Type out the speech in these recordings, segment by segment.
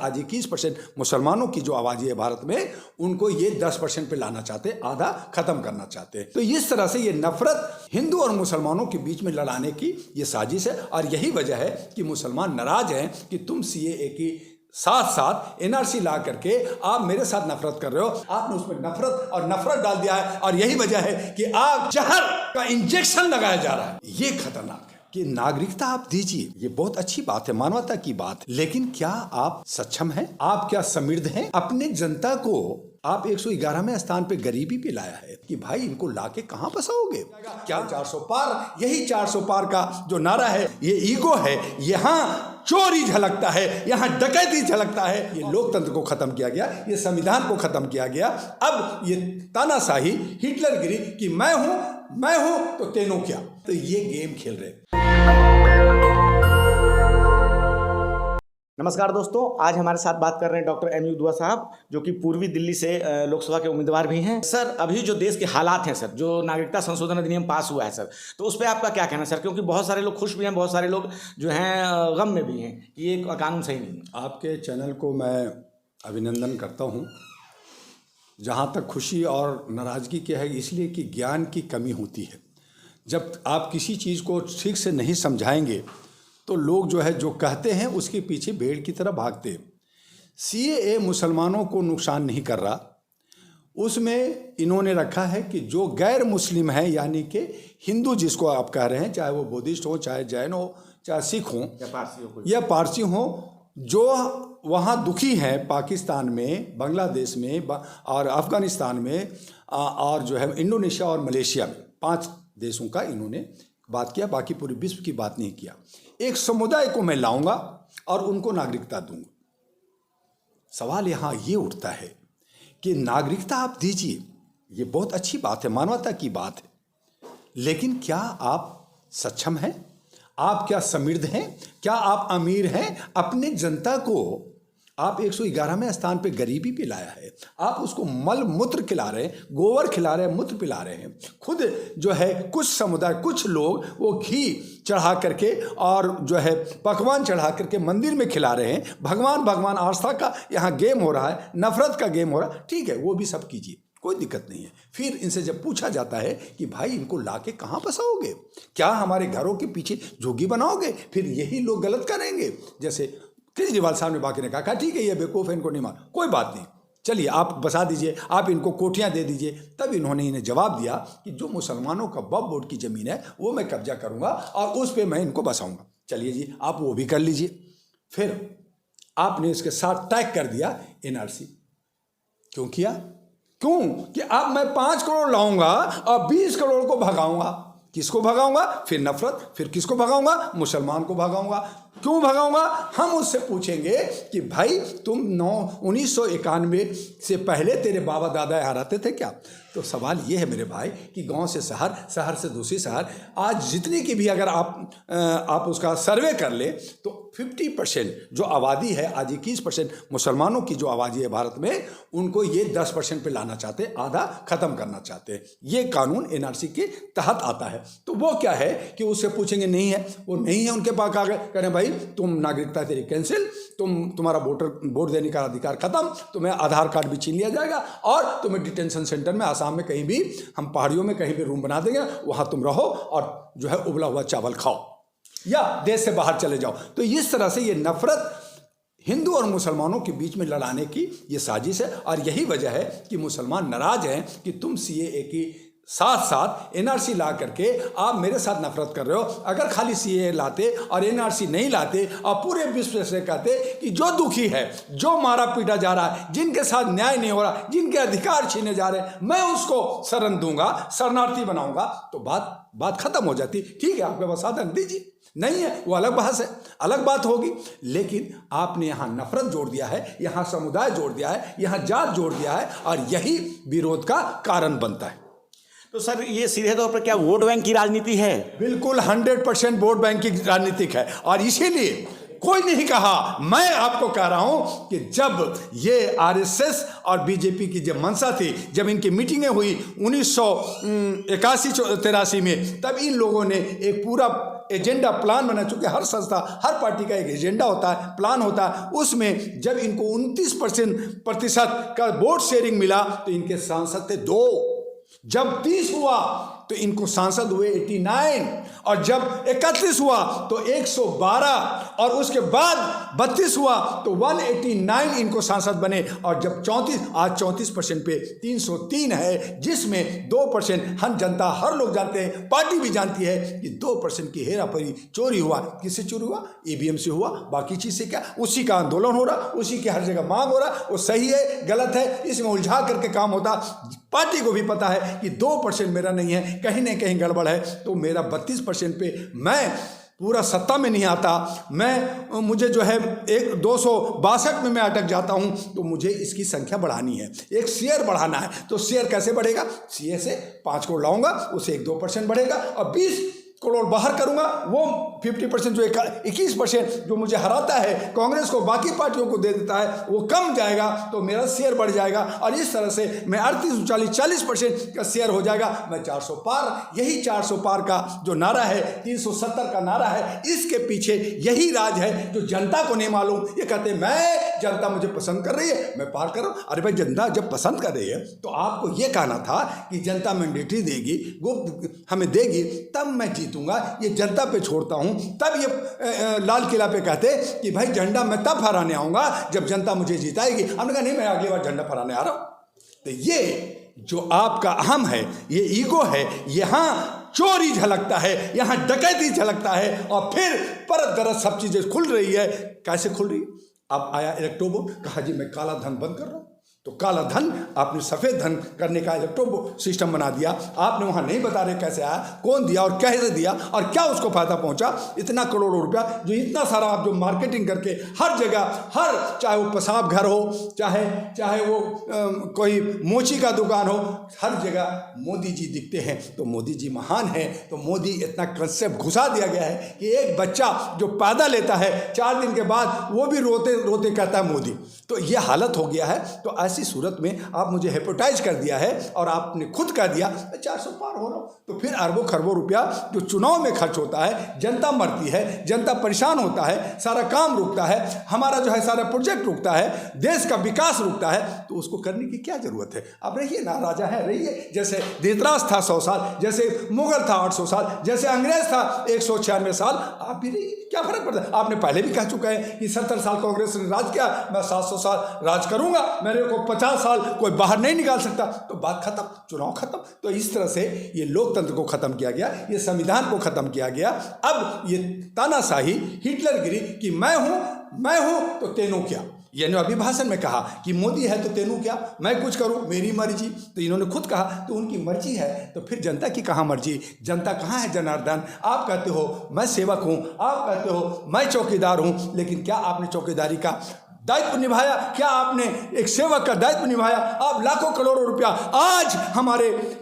आज 21% मुसलमानों की जो आबादी है भारत में, उनको ये 10% पे लाना चाहते, आधा खत्म करना चाहते हैं। तो इस तरह से ये नफरत हिंदू और मुसलमानों के बीच में लड़ाने की ये साजिश है। और यही वजह है कि मुसलमान नाराज हैं कि तुम सीएए की साथ साथ एनआरसी ला करके आप मेरे साथ नफरत कर रहे हो। आपने उसमें नफरत और नफरत डाल दिया है, और यही वजह है कि आप जहर का इंजेक्शन लगाया जा रहा है। ये खतरनाक है कि नागरिकता आप दीजिए, ये बहुत अच्छी बात है, मानवता की बात, लेकिन क्या आप सक्षम हैं? आप क्या समृद्ध हैं? अपने जनता को आप 111वें स्थान पे गरीबी पे लाया है कि भाई इनको लाके कहां फंसाओगे? क्या 400 पार? यही 400 पार का जो नारा है, ये ईगो है। यहाँ चोरी झलकता है, यहाँ डकैती झलकता है। ये लोकतंत्र को खत्म किया गया, ये संविधान को खत्म किया गया। अब ये तानाशाही, हिटलरगिरी कि मैं हूं तो तेनों क्या, तो ये गेम खेल रहे। नमस्कार दोस्तों, आज हमारे साथ बात कर रहे हैं डॉक्टर एम यू दुआ साहब, जो कि पूर्वी दिल्ली से लोकसभा के उम्मीदवार भी हैं। सर, अभी जो देश के हालात हैं सर, जो नागरिकता संशोधन अधिनियम पास हुआ है सर, तो उस पर आपका क्या कहना है सर? क्योंकि बहुत सारे लोग खुश भी हैं, बहुत सारे लोग जो हैं गम में भी हैं कि ये कानून सही नहीं है। आपके चैनल को मैं अभिनंदन करता हूँ। जहाँ तक खुशी और नाराज़गी की है, इसलिए कि ज्ञान की कमी होती है। जब आप किसी चीज़ को ठीक से नहीं समझाएंगे तो लोग जो है जो कहते हैं उसके पीछे भेड़ की तरह भागते। सीएए मुसलमानों को नुकसान नहीं कर रहा, उसमें इन्होंने रखा है कि जो गैर मुस्लिम है, यानी कि हिंदू जिसको आप कह रहे हैं, चाहे वो बुद्धिस्ट हो, चाहे जैन हो, चाहे सिख हो या पारसी हो, जो वहाँ दुखी हैं पाकिस्तान में, बांग्लादेश में और अफ़गानिस्तान में और जो है इंडोनेशिया और मलेशिया में, 5 देशों का इन्होंने बात किया, बाकी पूरे विश्व की बात नहीं किया। एक समुदाय को मैं लाऊंगा और उनको नागरिकता दूंगा। सवाल यहाँ ये उठता है कि नागरिकता आप दीजिए, ये बहुत अच्छी बात है, मानवता की बात है, लेकिन क्या आप सक्षम हैं? आप क्या समृद्ध हैं? क्या आप अमीर हैं? अपने जनता को आप 111वें स्थान पे गरीबी पे लाया है। आप उसको मल मूत्र खिला रहे हैं, गोबर खिला रहे हैं, मूत्र पिला रहे हैं। खुद जो है कुछ समुदाय, कुछ लोग वो घी चढ़ा करके और जो है पकवान चढ़ा करके मंदिर में खिला रहे हैं। भगवान आस्था का यहाँ गेम हो रहा है, नफरत का गेम हो रहा है। ठीक है, वो भी सब कीजिए, कोई दिक्कत नहीं है। फिर इनसे जब पूछा जाता है कि भाई इनको लाके कहाँ फंसाओगे, क्या हमारे घरों के पीछे झुग्गी बनाओगे, फिर यही लोग गलत करेंगे। जैसे केजरीवाल साहब ने बाकी ने कहा ठीक है ये बेवकूफ़ है, इनको नहीं मार, कोई बात नहीं, चलिए आप बसा दीजिए, आप इनको कोठियाँ दे दीजिए। तब इन्होंने इन्हें जवाब दिया कि जो मुसलमानों का वक्फ बोर्ड की ज़मीन है वो मैं कब्जा करूँगा और उस पर मैं इनको बसाऊँगा। चलिए जी, आप वो भी कर लीजिए। फिर आपने इसके साथ टैग कर दिया एनआरसी। क्यों किया? क्यों कि अब मैं 5 करोड़ लाऊंगा और 20 करोड़ को भगाऊंगा। किसको भगाऊंगा? फिर नफरत। फिर किसको भगाऊंगा? मुसलमान को भगाऊंगा। क्यों भगाऊंगा? हम उससे पूछेंगे कि भाई तुम 1991 से पहले तेरे बाबा दादा यहाँ रहते थे क्या? तो सवाल ये है मेरे भाई कि गांव से शहर, शहर से दूसरी शहर, आज जितनी की भी अगर आप उसका सर्वे कर ले तो 50% जो आबादी है, आज 21% मुसलमानों की जो आबादी है भारत में, उनको ये 10% पे लाना चाहते, आधा खत्म करना चाहते। ये कानून एनआरसी के तहत आता है। तो वो क्या है कि उससे पूछेंगे, नहीं है, वो नहीं है उनके पास, आगे करें भाई तुम नागरिकता तेरी कैंसिल, तुम्हारा वोट देने का अधिकार खत्म, तुम्हें आधार कार्ड भी छीन लिया जाएगा और तुम्हें डिटेंशन सेंटर में, आसाम में कहीं भी, हम पहाड़ियों में कहीं भी रूम बना देंगे, वहां तुम रहो और जो है उबला हुआ चावल खाओ या देश से बाहर चले जाओ। तो इस तरह से ये नफरत हिंदू और मुसलमानों के बीच में लड़ाने की ये साजिश है। और यही वजह है कि मुसलमान नाराज हैं कि तुम सीएए की साथ साथ एनआरसी ला करके आप मेरे साथ नफरत कर रहे हो। अगर खाली सीएए लाते और एनआरसी नहीं लाते और पूरे विश्व से कहते कि जो दुखी है, जो मारा पीटा जा रहा है, जिनके साथ न्याय नहीं हो रहा, जिनके अधिकार छीने जा रहे हैं, मैं उसको शरण दूंगा, शरणार्थी बनाऊंगा, तो बात खत्म हो जाती। ठीक है, आपके पास साधन दीजिए, नहीं है वो अलग बहस है, अलग बात होगी। लेकिन आपने यहाँ नफरत जोड़ दिया है, यहाँ समुदाय जोड़ दिया है, यहाँ जात जोड़ दिया है, और यही विरोध का कारण बनता है। तो सर, ये सीधे तौर पर क्या वोट बैंक की राजनीति है? बिल्कुल 100% वोट बैंक की राजनीतिक है। और इसीलिए कोई नहीं कहा, मैं आपको कह रहा हूं कि जब ये आरएसएस और बीजेपी की जब मंशा थी, जब इनकी मीटिंगें हुई 1981-83 में, तब इन लोगों ने एक पूरा एजेंडा प्लान बना, चूंकि हर संस्था हर पार्टी का एक एजेंडा होता है, प्लान होता है, उसमें जब इनको 29% का वोट शेयरिंग मिला तो इनके सांसद थे 2, जब 30 हुआ तो इनको सांसद हुए 89, और जब 31 हुआ तो 112, और उसके बाद 32 हुआ तो 189 इनको सांसद बने, और जब 34, आज 34% पे 303 है, जिसमें 2% हम जनता, हर लोग जानते हैं, पार्टी भी जानती है कि 2% की हेराफेरी चोरी हुआ। किससे चोरी हुआ? ईवीएम से हुआ, बाकी चीज़ से क्या? उसी का आंदोलन हो रहा, उसी की हर जगह मांग हो रहा, वो सही है गलत है इसमें उलझा करके काम होता। पार्टी को भी पता है कि 2% मेरा नहीं है, कहीं ना कहीं गड़बड़ है, तो मेरा 32% पे मैं पूरा सत्ता में नहीं आता, मुझे जो है 262 में मैं अटक जाता हूं, तो मुझे इसकी संख्या बढ़ानी है, एक शेयर बढ़ाना है। तो शेयर कैसे बढ़ेगा? शेयर से 5 करोड़ लाऊंगा, उसे 1-2% बढ़ेगा, और 20 करोड़ बाहर करूंगा, वो 50% जो 21% जो मुझे हराता है कांग्रेस को, बाकी पार्टियों को दे देता है, वो कम जाएगा, तो मेरा शेयर बढ़ जाएगा, और इस तरह से मैं 38-40% का शेयर हो जाएगा, मैं 400 पार। यही 400 पार का जो नारा है, 370 का नारा है, इसके पीछे यही राज है जो जनता को नहीं मालूम। ये कहते हैं मैं, जनता मुझे पसंद कर रही है, मैं पार कर रहा हूं। अरे भाई, जनता जब पसंद कर रही है तो आपको ये कहना था कि जनता मैंडेटरी देगी, वो हमें देगी, तब मैं जीतूंगा, ये जनता पे छोड़ता हूं। तब ये लाल किला पे कहते कि भाई झंडा मैं तब फहराने आऊंगा जब जनता मुझे जिताएगी। हमने कहा नहीं, मैं अगली बार झंडा फहराने आ रहा हूं। तो ये जो आपका अहम है, ये ईगो है, यहाँ चोरी झलकता है, यहाँ डकैती झलकता है, और फिर परत दरत सब चीजें खुल रही है। कैसे खुल रही? अब आया इलेक्ट्रो, कहा जी मैं काला धन बंद कर रहा हूं, तो काला धन आपने सफ़ेद धन करने का इलेक्ट्रो सिस्टम बना दिया। आपने वहाँ नहीं बता रहे कैसे आया, कौन दिया और कैसे दिया, और क्या उसको फायदा पहुँचा। इतना करोड़ों रुपया जो इतना सारा आप जो मार्केटिंग करके हर जगह, हर, चाहे वो पेशाब घर हो, चाहे वो कोई मोची का दुकान हो, हर जगह मोदी जी दिखते हैं, तो मोदी जी महान है। तो मोदी इतना कंसेप्ट घुसा दिया गया है कि एक बच्चा जो पैदा लेता है 4 दिन के बाद वो भी रोते रोते कहता है मोदी। तो ये हालत हो गया है। तो ऐसी सूरत में आप मुझे हेपेटाइज कर दिया है, और आपने खुद कह दिया मैं 400 पार हो रहा हूँ। तो फिर अरबों खरबों रुपया जो चुनाव में खर्च होता है, जनता मरती है, जनता परेशान होता है, सारा काम रुकता है, हमारा जो है सारा प्रोजेक्ट रुकता है, देश का विकास रुकता है, तो उसको करने की क्या जरूरत है? आप रहिए ना, राजा है रहिए। जैसे देवराज था 100 साल, जैसे मुगल था 800 साल, जैसे अंग्रेज था 196 साल, आप भी रहिए, क्या फर्क पड़ता है? आपने पहले भी कह चुका है कि 70 साल कांग्रेस ने राज किया, मैं 700 साल राज करूंगा, मेरे को 50 साल कोई बाहर नहीं निकाल सकता। तो बात खत्म, चुनाव खत्म। तो इस तरह से ये लोकतंत्र को खत्म किया गया, ये संविधान को खत्म किया गया। अब ये तानाशाही, हिटलरगिरी कि मैं हूं तो तेनू क्या, यानी अभिभाषण में कहा कि मोदी है तो तेनू क्या, मैं कुछ करूं मेरी मर्जी। तो इन्होंने खुद कहा तो उनकी मर्जी है, तो फिर जनता की कहाँ मर्जी? जनता कहाँ है जनार्दन? आप कहते हो मैं सेवक हूं, आप कहते हो मैं चौकीदार हूं, लेकिन क्या आपने चौकीदारी का दायित्व निभाया? क्या आपने एक सेवक का दायित्व निभाया? आप लाखों करोड़ों रुपया आज हमारे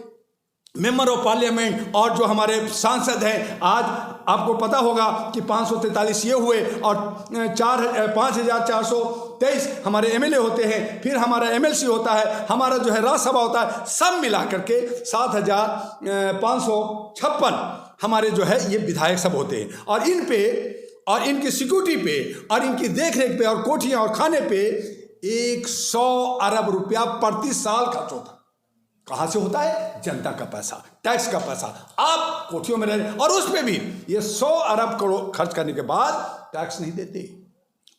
मेंबर ऑफ पार्लियामेंट और जो हमारे सांसद हैं, आज आपको पता होगा कि 543 ये हुए, और 5423 हमारे एमएलए होते हैं, फिर हमारा एमएलसी होता है, हमारा जो है राज्यसभा होता है, सब मिला करके 7556 हमारे जो है ये विधायक सब होते हैं। और इन पे और इनकी सिक्योरिटी पे और इनकी देखरेख पे और कोठियां और खाने पे 100 अरब रुपया प्रति साल खर्च होता। कहां से होता है? जनता का पैसा, टैक्स का पैसा। आप कोठियों में रह, और उस पे भी ये 100 अरब करोड़ खर्च करने के बाद टैक्स नहीं देते।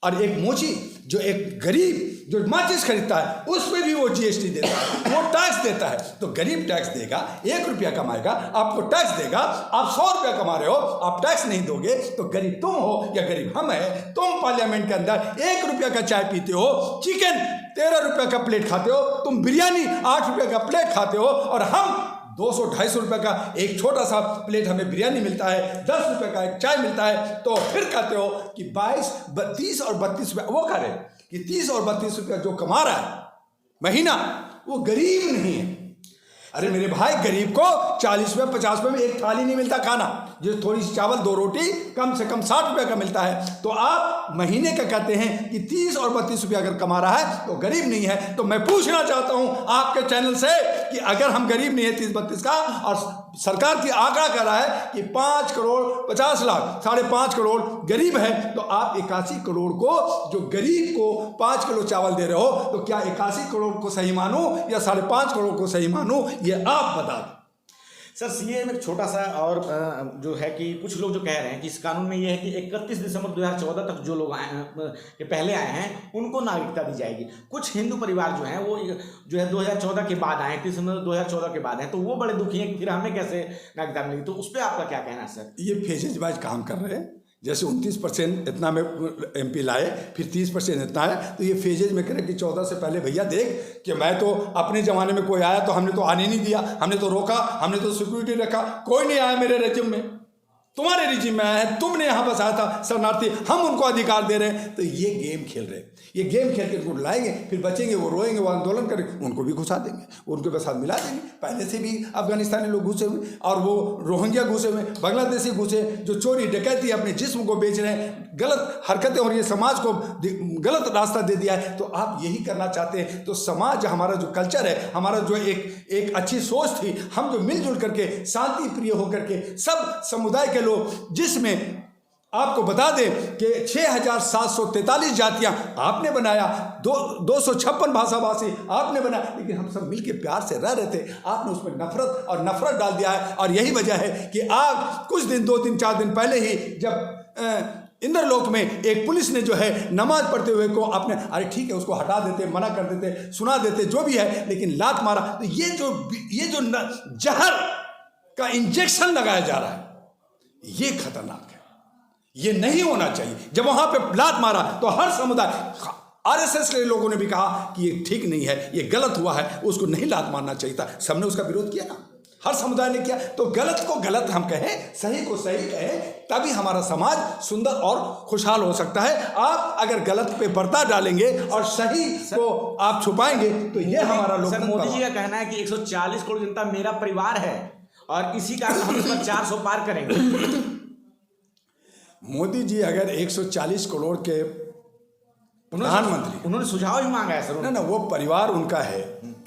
और एक मोची जो एक गरीब जो माचिस खरीदता है उस पर भी वो जीएसटी देता है, वो टैक्स देता है। तो गरीब टैक्स देगा, 1 रुपया कमाएगा, आपको टैक्स देगा। आप 100 रुपया कमा रहे हो, आप टैक्स नहीं दोगे, तो गरीब तुम हो या गरीब हम हैं। तुम पार्लियामेंट के अंदर 1 रुपया का चाय पीते हो, चिकन 13 रुपया का प्लेट खाते हो, तुम बिरयानी 8 रुपया का प्लेट खाते हो, और हम 200-250 रुपये का एक छोटा सा प्लेट हमें बिरयानी मिलता है, 10 रुपये का एक चाय मिलता है। तो फिर कहते हो कि 22, 30 और 32 रुपये वो करे कि 30 और 32 रुपये जो कमा रहा है महीना, वो गरीब नहीं है। अरे मेरे भाई, गरीब को 40 रुपये 50 रुपये में एक थाली नहीं मिलता खाना, जो थोड़ी सी चावल 2 रोटी कम से कम 60 रुपये का मिलता है। तो आप महीने का कहते हैं कि 30 और 32 रुपया अगर कमा रहा है तो गरीब नहीं है। तो मैं पूछना चाहता हूं आपके चैनल से कि अगर हम गरीब नहीं है 30-32 का, और सरकार की आंकड़ा कह रहा है कि 5 करोड़ 50 लाख 5.5 करोड़ गरीब है, तो आप 81 करोड़ को, जो गरीब को 5 किलो चावल दे रहे हो, तो क्या 81 करोड़ को सही मानूं या 5.5 करोड़ को सही मानूं, ये आप बता दें। सर सीए में एक छोटा सा और जो है कि कुछ लोग जो कह रहे हैं कि इस कानून में ये है कि 31 दिसंबर 2014 तक जो लोग आए हैं, के पहले आए हैं, उनको नागरिकता दी जाएगी। कुछ हिंदू परिवार जो हैं वो जो है 2014 के बाद आए, 30 दिसंबर 2014 के बाद हैं, तो वो बड़े दुखी हैं कि फिर हमें कैसे नागरिकता मिलेगी। तो उस पर आपका क्या कहना है सर? ये फेजेज वाइज काम कर रहे हैं। जैसे 29% इतना में MP लाए, फिर 30% इतना है, तो ये फेजेज में करें कि 14 से पहले भैया देख कि मैं तो अपने ज़माने में कोई आया तो हमने तो आने नहीं दिया, हमने तो रोका, हमने तो सिक्योरिटी रखा, कोई नहीं आया मेरे रेजिम में, तुम्हारे रिजिम में आया है, तुमने यहाँ बसाया था शरणार्थी, हम उनको अधिकार दे रहे हैं। तो ये गेम खेल रहे हैं, ये गेम खेल के उनको लाएंगे, फिर बचेंगे, वो रोएंगे, वो आंदोलन करेंगे, उनको भी घुसा देंगे, उनके साथ मिला देंगे। पहले से भी अफगानिस्तानी लोग घुसे हुए, और वो रोहिंग्या घुसे हुए, बांग्लादेशी घुसे, जो चोरी डकैती अपने जिस्म को बेच रहे हैं, गलत हरकतें और ये समाज को गलत रास्ता दे दिया है। तो आप यही करना चाहते हैं। तो समाज, हमारा जो कल्चर है, हमारा जो एक अच्छी सोच थी, हम जो मिलजुल करके शांति प्रिय होकर के सब समुदाय के लोग, जिसमें आपको बता दें कि 6743 जातियां आपने बनाया, 256 भाषा भाषी आपने बनाया, लेकिन हम सब मिलके प्यार से रह रहे थे। आपने उसमें नफरत और नफरत डाल दिया है। और यही वजह है कि आज कुछ दिन, 2 दिन 4 दिन पहले ही जब इंद्रलोक में एक पुलिस ने जो है नमाज पढ़ते हुए को आपने, अरे ठीक है उसको हटा देते, मना कर देते, सुना देते, जो भी है, लेकिन लात मारा। तो ये जो जहर का इंजेक्शन लगाया जा रहा है, ये खतरनाक है, ये नहीं होना चाहिए। जब वहां पे लात मारा तो हर समुदाय, RSS के लोगों ने भी कहा कि ये ठीक नहीं है, ये गलत हुआ है, उसको नहीं लात मारना चाहिए था। सबने उसका विरोध किया ना, हर समुदाय ने किया। तो गलत को गलत हम कहें, सही को सही कहें, तभी हमारा समाज सुंदर और खुशहाल हो सकता है। आप अगर गलत पे पर्दा डालेंगे और सही को आप छुपाएंगे, तो ये हमारा लोकतंत्र। मोदी जी का कहना है कि 140 करोड़ जनता मेरा परिवार है और इसी कारण हम इस पर 400 पार करेंगे। मोदी जी अगर 140 करोड़ के प्रधानमंत्री, उन्होंने सुझाव ही मांगा है सर। ना वो परिवार उनका है,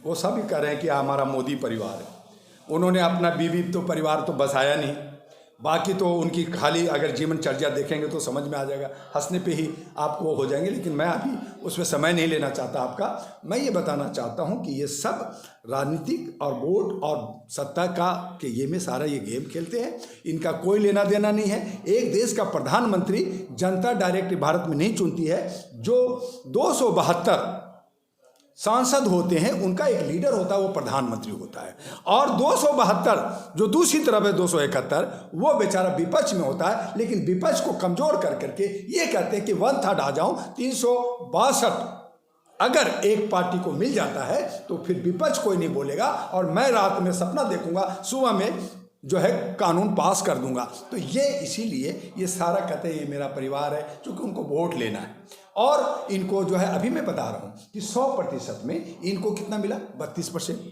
वो सब ही कह रहे हैं कि हमारा मोदी परिवार है। उन्होंने अपना बीवी तो परिवार तो बसाया नहीं, बाकी तो उनकी खाली अगर जीवन चर्चा देखेंगे तो समझ में आ जाएगा, हंसने पे ही आपको हो जाएंगे। लेकिन मैं अभी उसमें समय नहीं लेना चाहता आपका। मैं ये बताना चाहता हूँ कि ये सब राजनीतिक और वोट और सत्ता का के ये में सारा ये गेम खेलते हैं, इनका कोई लेना देना नहीं है। एक देश का प्रधानमंत्री जनता डायरेक्ट भारत में नहीं चुनती है। जो 272 सांसद होते हैं, उनका एक लीडर होता है, वो प्रधानमंत्री होता है। और 272 जो दूसरी तरफ है, 271 वो बेचारा विपक्ष में होता है। लेकिन विपक्ष को कमजोर कर करके ये कहते हैं कि 1/3 आ जाऊं, 362 अगर एक पार्टी को मिल जाता है तो फिर विपक्ष कोई नहीं बोलेगा, और मैं रात में सपना देखूंगा, सुबह में जो है कानून पास कर दूंगा। तो ये इसीलिए ये सारा कहते हैं ये मेरा परिवार है, क्योंकि उनको वोट लेना है। और इनको जो है अभी मैं बता रहा हूँ कि 100% में इनको कितना मिला, 32%।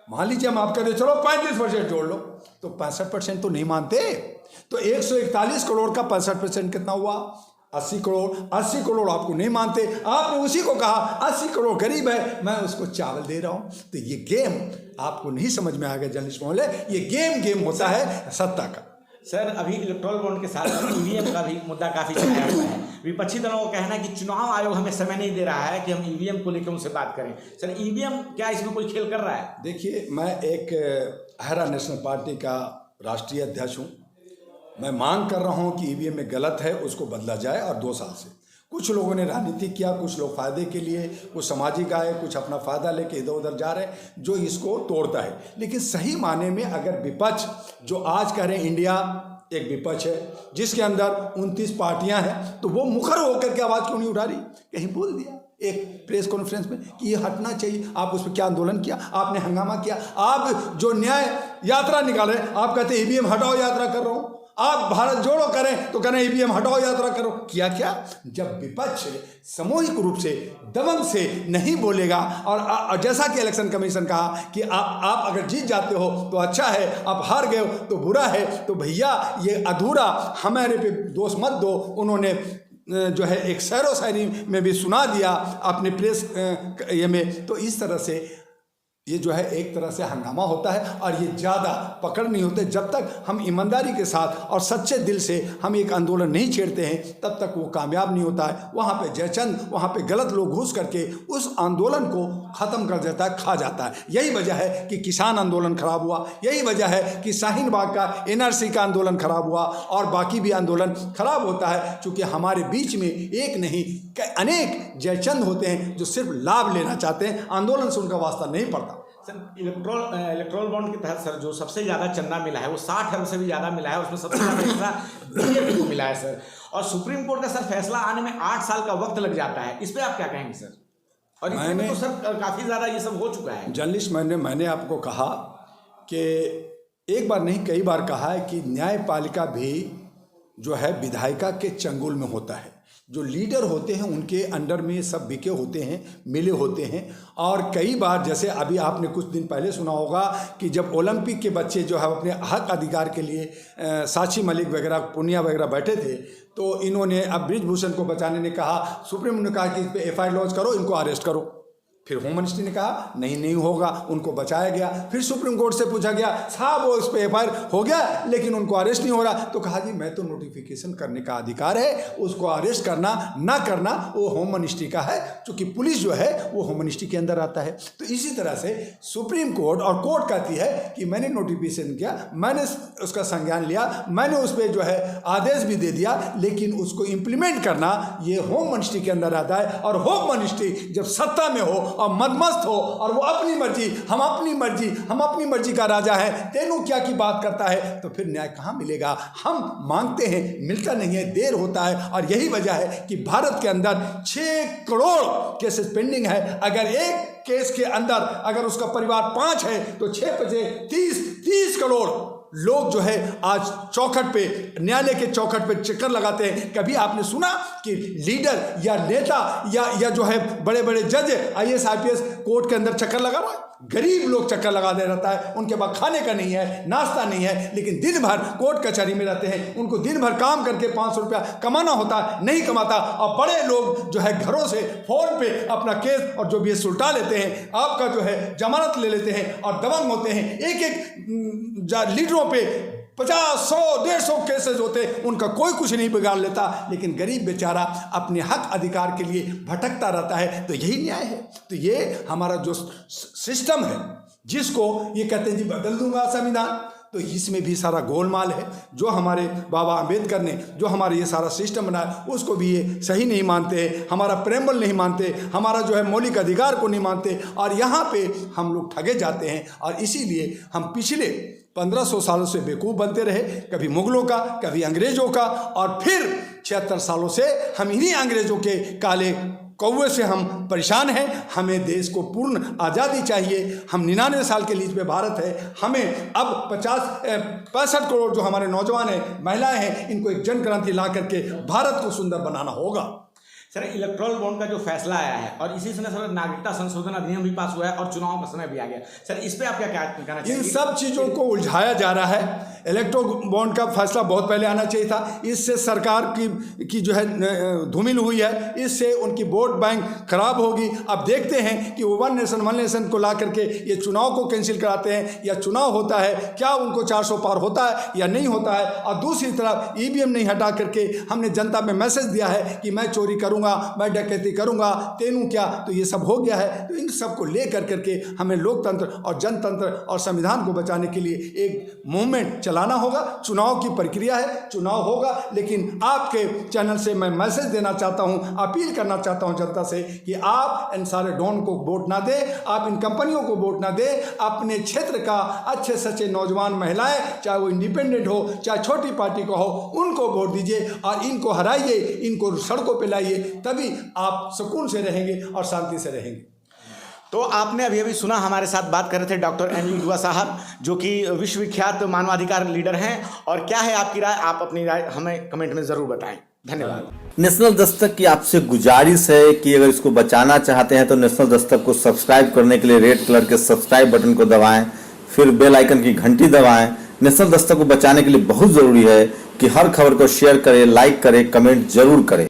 मान लीजिए हम आप कहते चलो 35% जोड़ लो, तो 65% तो नहीं मानते। तो 141 करोड़ का 65% कितना हुआ, 80 करोड़। 80 करोड़ आपको नहीं मानते, आपने उसी को कहा 80 करोड़ गरीब है, मैं उसको चावल दे रहा हूं। तो ये गेम आपको नहीं समझ में आएगा जर्नलिस्ट महोदय, ये गेम होता है सत्ता का। सर अभी इलेक्टोरल बॉन्ड के साथ EVM का भी मुद्दा काफी छाया हुआ है। विपक्षी दलों का कहना है कि चुनाव आयोग हमें समय नहीं दे रहा है कि हम EVM को लेकर उनसे बात करें। सर EVM क्या इसमें कोई खेल कर रहा है? देखिए, मैं एक अहरा नेशनल पार्टी का राष्ट्रीय अध्यक्ष हूँ। मैं मांग कर रहा हूँ कि EVM में गलत है, उसको बदला जाए। और 2 साल से कुछ लोगों ने राजनीति किया, कुछ लोग फायदे के लिए, कुछ सामाजिक आए, कुछ अपना फायदा लेके इधर उधर जा रहे हैं, जो इसको तोड़ता है। लेकिन सही माने में अगर विपक्ष जो आज कह रहे हैं इंडिया एक विपक्ष है जिसके अंदर 29 पार्टियां हैं, तो वो मुखर होकर के आवाज़ क्यों नहीं उठा रही? कहीं बोल दिया एक प्रेस कॉन्फ्रेंस में कि ये हटना चाहिए। आप उस पर क्या आंदोलन किया, आपने हंगामा किया। आप जो न्याय यात्रा निकाल रहे हैं, आप कहते EVM हटाओ यात्रा कर रहा हूँ। आप भारत जोड़ो करें तो करें EVM हटाओ यात्रा करो। किया क्या? जब विपक्ष सामूहिक रूप से दबंग से नहीं बोलेगा, और जैसा कि इलेक्शन कमीशन कहा कि आप अगर जीत जाते हो तो अच्छा है, आप हार गए हो तो बुरा है, तो भैया ये अधूरा हमारे पे दोष मत दो। उन्होंने जो है एक शेरो शायरी में भी सुना दिया अपने प्रेस ये में। तो इस तरह से ये जो है एक तरह से हंगामा होता है और ये ज़्यादा पकड़ नहीं होते। जब तक हम ईमानदारी के साथ और सच्चे दिल से हम एक आंदोलन नहीं छेड़ते हैं तब तक वो कामयाब नहीं होता है। वहाँ पे जयचंद, वहाँ पे गलत लोग घुस करके उस आंदोलन को ख़त्म कर देता है, खा जाता है। यही वजह है कि किसान आंदोलन खराब हुआ, यही वजह है कि शाहीन बाग का NRC का आंदोलन खराब हुआ और बाकी भी आंदोलन खराब होता है। चूँकि हमारे बीच में एक नहीं अनेक जयचंद होते हैं जो सिर्फ लाभ लेना चाहते हैं, आंदोलन से उनका वास्ता नहीं पड़ता। सर इलेक्ट्रोल बॉन्ड के तहत सर जो सबसे ज़्यादा चंदा मिला है वो 60 अरब से भी ज़्यादा मिला है, उसमें सबसे ज़्यादा हिस्सा बीजेपी को मिला है सर। और सुप्रीम कोर्ट का सर फैसला आने में 8 साल का वक्त लग जाता है, इस पर आप क्या कहेंगे सर? और इसमें तो सर काफ़ी ज़्यादा ये सब हो चुका है। जर्नलिस्ट, मैंने आपको कहा कि एक बार नहीं कई बार कहा है कि न्यायपालिका भी जो है विधायिका के चंगुल में होता है। जो लीडर होते हैं उनके अंडर में सब बिके होते हैं, मिले होते हैं। और कई बार जैसे अभी आपने कुछ दिन पहले सुना होगा कि जब ओलंपिक के बच्चे जो है अपने हक अधिकार के लिए साक्षी मलिक वगैरह, पूनिया वगैरह बैठे थे, तो इन्होंने अब ब्रिजभूषण को बचाने ने कहा, सुप्रीम ने कहा कि इस पर FIR लॉन्च करो, इनको अरेस्ट करो। फिर होम मिनिस्ट्री ने कहा नहीं होगा, उनको बचाया गया। फिर सुप्रीम कोर्ट से पूछा गया, साहब वो इस पर FIR हो गया लेकिन उनको अरेस्ट नहीं हो रहा। तो कहा जी मैं तो नोटिफिकेशन करने का अधिकार है, उसको अरेस्ट करना ना करना वो होम मिनिस्ट्री का है, क्योंकि पुलिस जो है वो होम मिनिस्ट्री के अंदर आता है। तो इसी तरह से सुप्रीम कोर्ट और कोर्ट कहती है कि मैंने नोटिफिकेशन किया, मैंने उसका संज्ञान लिया, मैंने उस पर जो है आदेश भी दे दिया, लेकिन उसको इम्प्लीमेंट करना ये होम मिनिस्ट्री के अंदर आता है। और होम मिनिस्ट्री जब सत्ता में हो और मदमस्त हो और वो अपनी मर्जी, हम अपनी मर्जी का राजा है, तेनू क्या की बात करता है, तो फिर न्याय कहाँ मिलेगा? हम मांगते हैं, मिलता नहीं है, देर होता है। और यही वजह है कि भारत के अंदर 6 करोड़ केसेस पेंडिंग है। अगर एक केस के अंदर अगर उसका परिवार 5 है तो 6 बजे 30 करोड़ लोग जो है आज चौखट पे, न्यायालय के चौखट पे चक्कर लगाते हैं। कभी आपने सुना कि लीडर या नेता या जो है बड़े बड़े जज IAS IPS कोर्ट के अंदर चक्कर लगा रहा है? गरीब लोग चक्कर लगा दे रहता है, उनके पास खाने का नहीं है, नाश्ता नहीं है, लेकिन दिन भर कोर्ट कचहरी में रहते हैं। उनको दिन भर काम करके 500 रुपया कमाना होता है, नहीं कमाता। और बड़े लोग जो है घरों से फ़ोन पे अपना केस और जो भी है सुलटा लेते हैं, आपका जो है जमानत ले लेते हैं और दबंग होते हैं। एक लीडरों पे 50, 100, 150 केसेस होते, उनका कोई कुछ नहीं बिगाड़ लेता, लेकिन गरीब बेचारा अपने हक अधिकार के लिए भटकता रहता है। तो यही न्याय है। तो ये हमारा जो सिस्टम है, जिसको ये कहते हैं जी बदल दूंगा संविधान, तो इसमें भी सारा गोलमाल है। जो हमारे बाबा अंबेडकर ने जो हमारे ये सारा सिस्टम बनाया, उसको भी ये सही नहीं मानते, हमारा प्रेमबल नहीं मानते, हमारा जो है मौलिक अधिकार को नहीं मानते। और यहाँ पे हम लोग ठगे जाते हैं। और इसीलिए हम पिछले 1500 सालों से बेवकूफ़ बनते रहे, कभी मुगलों का, कभी अंग्रेज़ों का, और फिर 76 सालों से हम इन्हीं अंग्रेज़ों के काले कौवे से हम परेशान हैं। हमें देश को पूर्ण आज़ादी चाहिए। हम 99 साल के लीज पे भारत है। हमें अब 65 करोड़ जो हमारे नौजवान हैं, महिलाएं हैं, इनको एक जन क्रांति ला करके भारत को सुंदर बनाना होगा। सर इलेक्ट्रोल बॉन्ड का जो फैसला आया है और इसी समय सर नागरिकता संशोधन अधिनियम भी पास हुआ है और चुनाव का समय भी आ गया, सर इस पे आप क्या कहना चाहिए? इन सब चीज़ों को उलझाया जा रहा है। इलेक्ट्रोल बॉन्ड का फैसला बहुत पहले आना चाहिए था। इससे सरकार की जो है धूमिल हुई है, इससे उनकी वोट बैंक खराब होगी। अब देखते हैं कि वो वन नेशन को ला करके ये चुनाव को कैंसिल कराते हैं या चुनाव होता है, क्या उनको 400 पार होता है या नहीं होता है। और दूसरी तरफ EVM नहीं हटा करके हमने जनता में मैसेज दिया है कि मैं चोरी करूँगा, मैं डकैती करूँगा, तेनू क्या, तो ये सब हो गया है। तो इन सब को ले करके हमें लोकतंत्र और जनतंत्र और संविधान को बचाने के लिए एक मूवमेंट चलाना होगा। चुनाव की प्रक्रिया है, चुनाव होगा, लेकिन आपके चैनल से मैं मैसेज देना चाहता हूं, अपील करना चाहता हूं जनता से कि आप इन सारे डॉन को वोट ना दें, आप इन कंपनियों को वोट ना दें। अपने क्षेत्र का अच्छे सच्चे नौजवान महिलाएं, चाहे वो इंडिपेंडेंट हो चाहे छोटी पार्टी को हो, उनको वोट दीजिए और इनको हराइए, इनको सड़कों पर लाइए, तभी आप सुकून से रहेंगे और शांति से रहेंगे। तो आपने अभी सुना, हमारे साथ बात कर रहे थे डॉक्टर MU युदवा साहब, जो कि विश्वविख्यात मानवाधिकार लीडर हैं। और क्या है आपकी राय? आप अपनी राय हमें कमेंट में ज़रूर बताएं। धन्यवाद। नेशनल दस्तक की आपसे गुजारिश है कि अगर इसको बचाना चाहते हैं तो नेशनल दस्तक को सब्सक्राइब करने के लिए रेड कलर के सब्सक्राइब बटन को दबाएं, फिर बेल आइकन की घंटी दबाएं। नेशनल दस्तक को बचाने के लिए बहुत ज़रूरी है कि हर खबर को शेयर करें, लाइक करें, कमेंट जरूर करें।